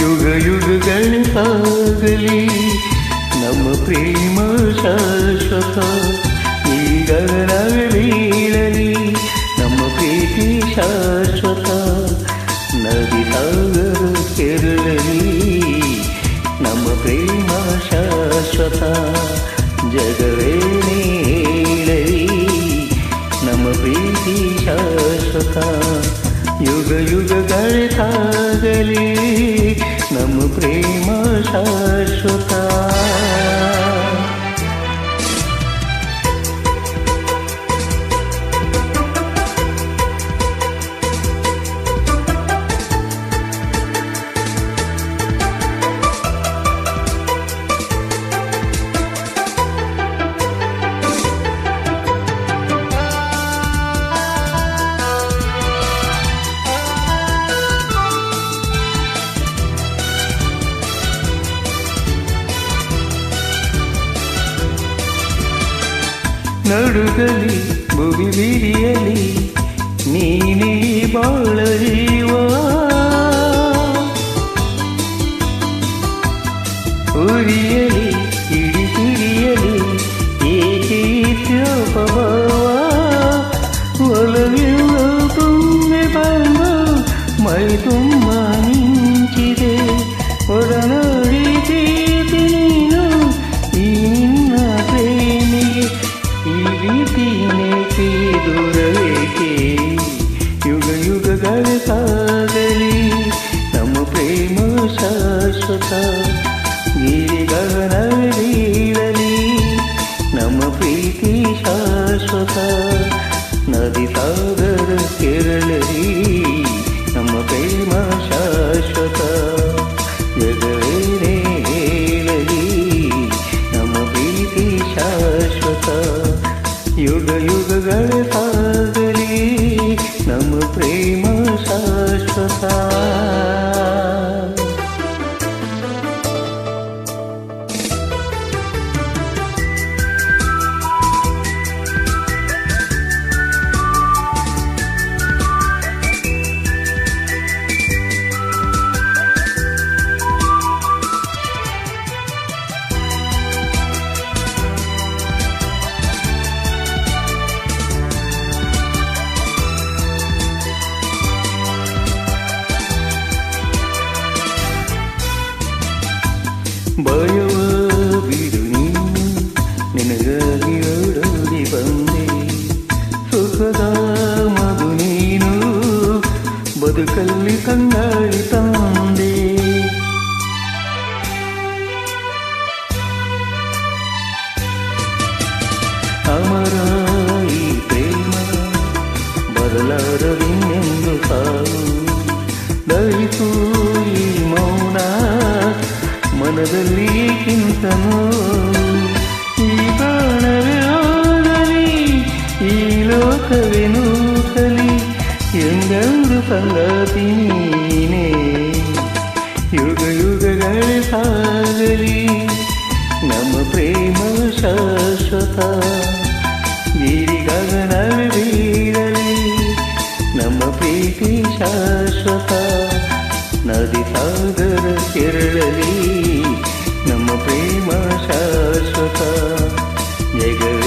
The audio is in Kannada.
ಯುಗ ಯುಗಗಳು ಸಾಗಲಿ ನಮ್ಮ ಪ್ರೇಮ ಶಾಶ್ವತ. ಈ ಗಗನವೇ ಬೀಳಲಿ ನಮ್ಮ ಪ್ರೀತಿ ಶಾಶ್ವತ. ನದಿ ಸಾಗರ ಕೆರಳಲಿ ನಮ್ಮ ಪ್ರೇಮ ಶಾಶ್ವತ. ಜಗವೇ ನೀಳಲಿ ನಮ್ಮ ಪ್ರೀತಿ ಶಾಶ್ವತ. ಯುಗ ಯುಗಗಳು ಸಾಗಲಿ ನಮ್ಮ ಪ್ರೇಮ ಶಾಶ್ವತ. ನಡುಗಲಿ ಭುವಿ ಬಿರಿಯಲಿ ನೀನೇ ಬಾಳ ಜೀವ. ಉರಿಯಲಿ ಇಡಿ ತಿರಿಯಲಿ ಏಕೆ ತ್ಯಾಪಭಾವ. ಒಲವಿಲ್ಲ ತುಂಬೆ ಬಂದ ಮೈ ತುಂಬ ಮಿಂಚಿದೆ. ಒಡನಾಡಿದೆ ನೀನು ಈ ನಿನ್ನ ಪ್ರೇಮಿಗೆ. ಈ ರೀತಿನೇಕೆ ದೂರವೇಕೆ. ಯುಗ ಯುಗಗಳು ಸಾಗಲಿ ನಮ್ಮ ಪ್ರೇಮ ಶಾಶ್ವತ. ಗಿರಿ ಗಗನವೇ ಬೀಳಲಿ ನಮ್ಮ ಪ್ರೀತಿ ಶಾಶ್ವತ. ನದಿ ಸಾಗರ ಕೆರಳಲಿ ನಮ್ಮ ಪ್ರೇಮ ಶಾಶ್ವತ. ಜಗವೇ ಹೇಳಲಿ ನಮ್ಮ ಪ್ರೀತಿ ಶಾಶ್ವತ. ಯುಗ ಯುಗಗಳು ಸಾಗಲಿ ನಮ್ಮ ಪ್ರೇಮ ಶಾಶ್ವತ. ಭಯವ ಬಿಡು ನೀನು ನಿನಗಾಗಿ ಓಡೋಡಿ ಬಂದೆ. ಸುಖದ ಮಧು ನೀನು ಬದುಕಲ್ಲಿ ತಂಗಾಳಿ ತಂದೆ. ಅಮರ ಈ ಪ್ರೇಮ ಬದಲಾರದಿನ್ನೆಂದು ಸಾವು. ದಯಿಸು ಈ ಮೌನ ಮನದಲ್ಲಿ ಕಿಂತನೋ. ಈ ಪ್ರಾಣವೇ ಹೋಗಲಿ ಈ ಲೋಕವೇ ನೂಕಲಿ ಎಂದೆಂದು ಸಂಗಾತಿ ನೀನೇ. ಯುಗ ಯುಗಗಳು ಸಾಗಲಿ ನಮ್ಮ ಪ್ರೇಮ ಶಾಶ್ವತ. ಗಿರಿ ಗಗನವೇ ಬೀಳಲಿ ನಮ್ಮ ಪ್ರೀತಿ ಶಾಶ್ವತ. ನದಿ ಸಾಗರ ಕೆರಳಲಿ ನಮ್ಮ ಪ್ರೇಮ ಶಾಶ್ವತ. ಜಗವೇ